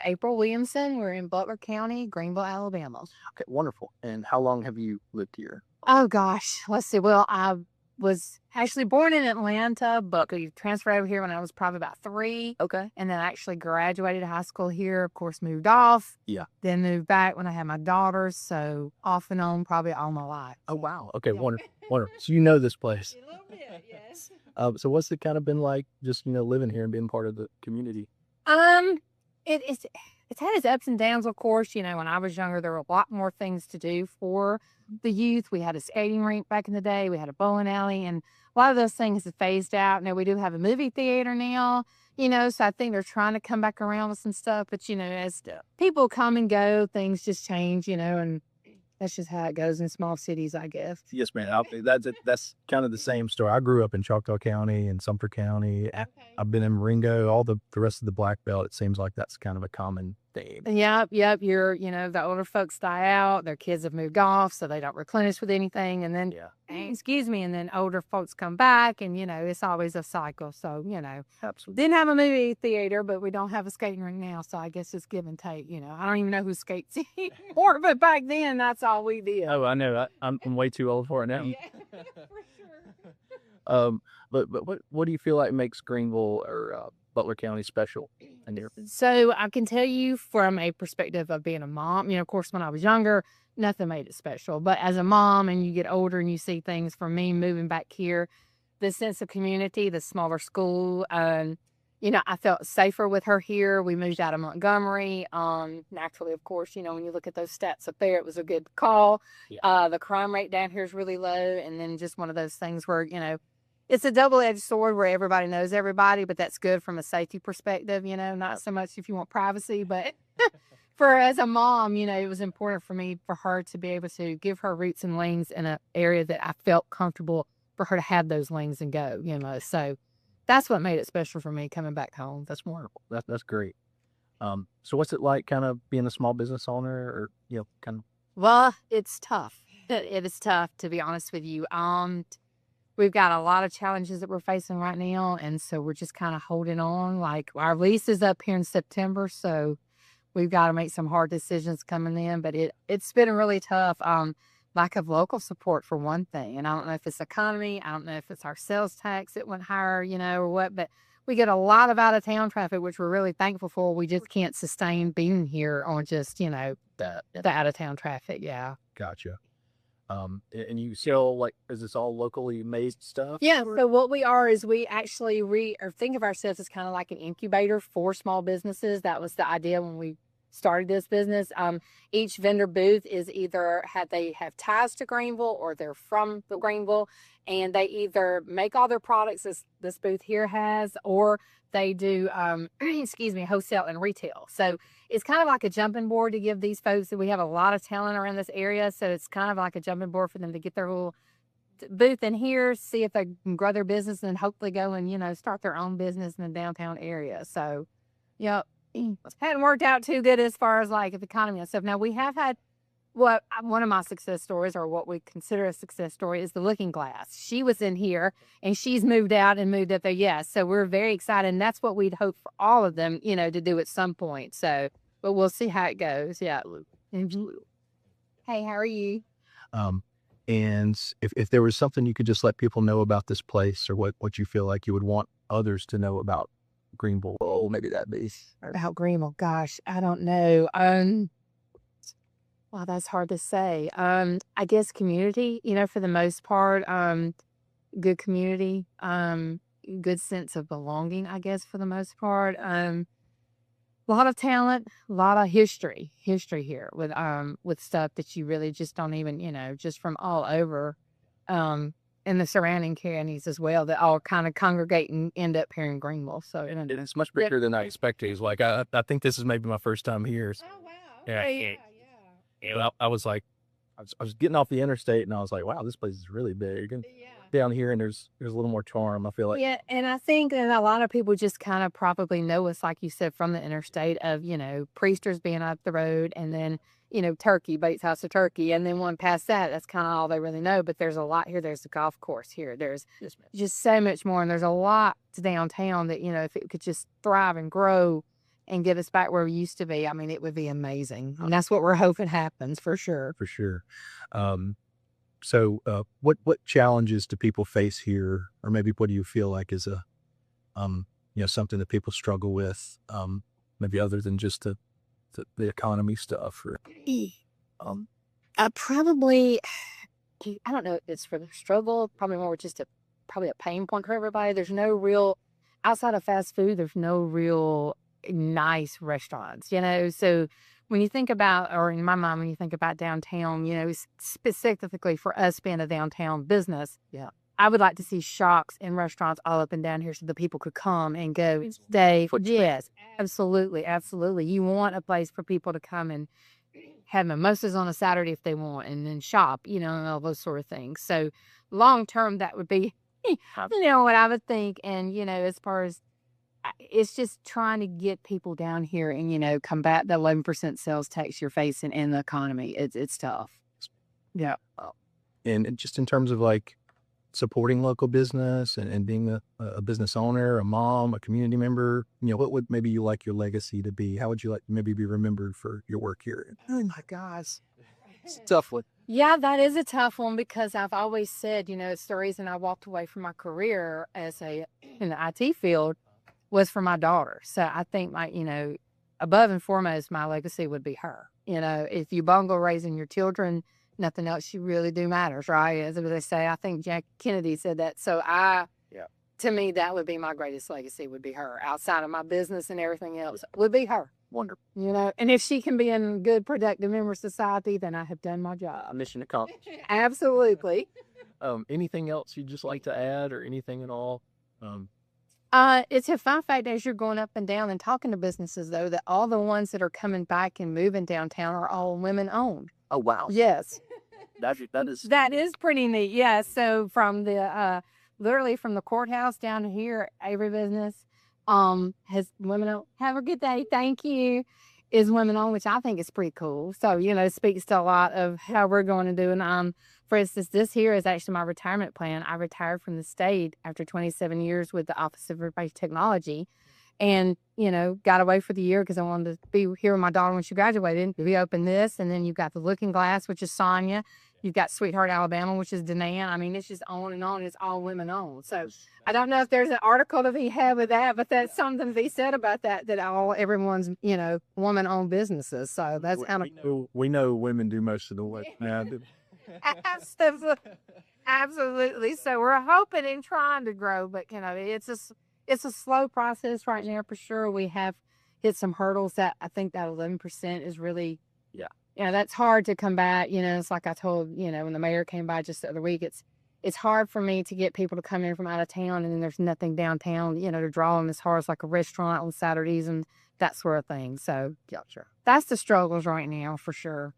April Williamson. We're in Butler County, Greenville, Alabama. Okay, wonderful. And how long have you lived here? Oh gosh, let's see. Well, I was actually born in Atlanta, but we transferred over here when I was probably about 3. Okay. And then I actually graduated high school here, of course, moved off. Yeah. Then moved back when I had my daughters. So off and on probably all my life. Oh, wow. Okay, wonderful. Wonderful. So you know this place. A little bit, yes. So what's it kind of been like just, living here and being part of the community? Um, it's had its ups and downs, of course. When I was younger, there were a lot more things to do for the youth. We had a skating rink back in the day. We had a bowling alley, and a lot of those things have phased out. Now we do have a movie theater now. So I think they're trying to come back around with some stuff. But as people come and go, things just change. And that's just how it goes in small cities, I guess. Yes, man. That's kind of the same story. I grew up in Choctaw County and Sumter County. Okay. I've been in Marengo, all the rest of the Black Belt. It seems like that's kind of a common theme. Yep. The older folks die out, their kids have moved off, so they don't replenish with anything. And then, excuse me, and then older folks come back, and, it's always a cycle. So, Absolutely. didn't have a movie theater, but we don't have a skating rink now. So I guess it's give and take. I don't even know who skates anymore, but back then, that's all we did. Oh, I know. I'm way too old for it now. Yeah, for sure. But what do you feel like makes Greenville or Butler County special? So I can tell you from a perspective of being a mom, of course, when I was younger, nothing made it special. But as a mom and you get older and you see things, for me, moving back here, the sense of community, the smaller school, I felt safer with her here. We moved out of Montgomery. Naturally, of course, when you look at those stats up there, it was a good call. Yeah. The crime rate down here is really low. And then just one of those things where, it's a double-edged sword where everybody knows everybody, but that's good from a safety perspective, not so much if you want privacy, but as a mom, it was important for her to be able to give her roots and wings in an area that I felt comfortable for her to have those wings and go, so that's what made it special for me coming back home. That's wonderful. That's great. So what's it like kind of being a small business owner or, kind of? Well, it's tough. It is tough, to be honest with you. We've got a lot of challenges that we're facing right now, and so we're just kind of holding on. Like, our lease is up here in September, so we've got to make some hard decisions coming in, but it's been really tough. Lack of local support for one thing, and I don't know if it's economy, I don't know if it's our sales tax that went higher, or what, but we get a lot of out-of-town traffic, which we're really thankful for. We just can't sustain being here on just, the out-of-town traffic, yeah. Gotcha. And you sell, is this all locally made stuff? Yeah. So what we are is we actually think of ourselves as kind of like an incubator for small businesses. That was the idea when we started this business. Each vendor booth is either they have ties to Greenville or they're from the Greenville, and they either make all their products as this booth here has, or they do, wholesale and retail. So it's kind of like a jumping board to give these folks that we have a lot of talent around this area. So it's kind of like a jumping board for them to get their little booth in here, see if they can grow their business, and hopefully go and, start their own business in the downtown area. So, it hadn't worked out too good as far as the economy and stuff. Now we have had one of my success stories, or what we consider a success story, is the Looking Glass. She was in here and she's moved out and moved up there. Yes. So we're very excited, and that's what we'd hope for all of them, to do at some point. So, but we'll see how it goes. Yeah. Hey, how are you? And if there was something you could just let people know about this place, or what you feel like you would want others to know about Greenville, maybe that'd be. About Greenville, gosh, I don't know. Well, that's hard to say. I guess community, for the most part, good community, good sense of belonging, I guess, for the most part. A lot of talent, a lot of history here with stuff that you really just don't even, just from all over, in the surrounding counties as well, that all kind of congregate and end up here in Greenville. So and it's much bigger than I expected. It's like, I think this is maybe my first time here. So. Oh, wow. Okay. Yeah. I was like, I was getting off the interstate, and I was like, wow, this place is really big. And down here, and there's a little more charm, I feel like. Yeah, and I think that a lot of people just kind of probably know us, like you said, from the interstate of, Priesters being up the road, and then, Turkey, Bates House of Turkey, and then one past that, that's kind of all they really know. But there's a lot here. There's a golf course here. There's just so much more, and there's a lot to downtown that, if it could just thrive and grow and get us back where we used to be, I mean, it would be amazing. And that's what we're hoping happens for sure. For sure. So, what challenges do people face here, or maybe what do you feel like is a, something that people struggle with, maybe other than just the economy stuff, or Probably, I don't know if it's for the struggle, probably more just probably a pain point for everybody. There's no real, outside of fast food, there's no real nice restaurants, So when you think about, or in my mind, when you think about downtown, specifically for us being a downtown business, Yeah. I would like to see shops and restaurants all up and down here so the people could come and go and stay. Yes, absolutely, absolutely. You want a place for people to come and have mimosas on a Saturday if they want, and then shop, and all those sort of things. So long term, that would be, what I would think. And, as far as, it's just trying to get people down here and, combat the 11% sales tax you're facing in the economy. It's tough. Yeah. And just in terms of like supporting local business and being a business owner, a mom, a community member, what would maybe you like your legacy to be? How would you like to maybe be remembered for your work here? Oh my gosh. It's a tough one. Yeah, that is a tough one because I've always said, it's the reason I walked away from my career in the IT field was for my daughter. So I think above and foremost, my legacy would be her. If you bungle raising your children, nothing else you really do matters, right? As they say, I think Jack Kennedy said that. So to me, that would be my greatest legacy, would be her. Outside of my business and everything else, would be her. Wonderful. And if she can be in a good, productive member of society, then I have done my job. Mission accomplished. Absolutely. Anything else you'd just like to add, or anything at all? It's a fun fact as you're going up and down and talking to businesses, though, that all the ones that are coming back and moving downtown are all women owned. Oh, wow. Yes. That is pretty neat. Yeah. So from literally from the courthouse down here, every business has women owned. Have a good day. Thank you. Is women owned, which I think is pretty cool. So, speaks to a lot of how we're going to do. And for instance, this here is actually my retirement plan. I retired from the state after 27 years with the Office of Information Technology. And, got away for the year because I wanted to be here with my daughter when she graduated. We opened this, and then you've got the Looking Glass, which is Sonia. You've got Sweetheart, Alabama, which is Danan. I mean, it's just on and on. It's all women owned. So don't know if there's an article to be had with that, but that's something to be said about that everyone's, woman owned businesses. So that's kind of. We know women do most of the work now. Absolutely. So we're hoping and trying to grow, but, it's a slow process right now for sure. We have hit some hurdles that I think that 11% is really, that's hard to combat. It's like I told, when the mayor came by just the other week, it's hard for me to get people to come in from out of town, and then there's nothing downtown, to draw them as hard as like a restaurant on Saturdays and that sort of thing. So that's the struggles right now for sure.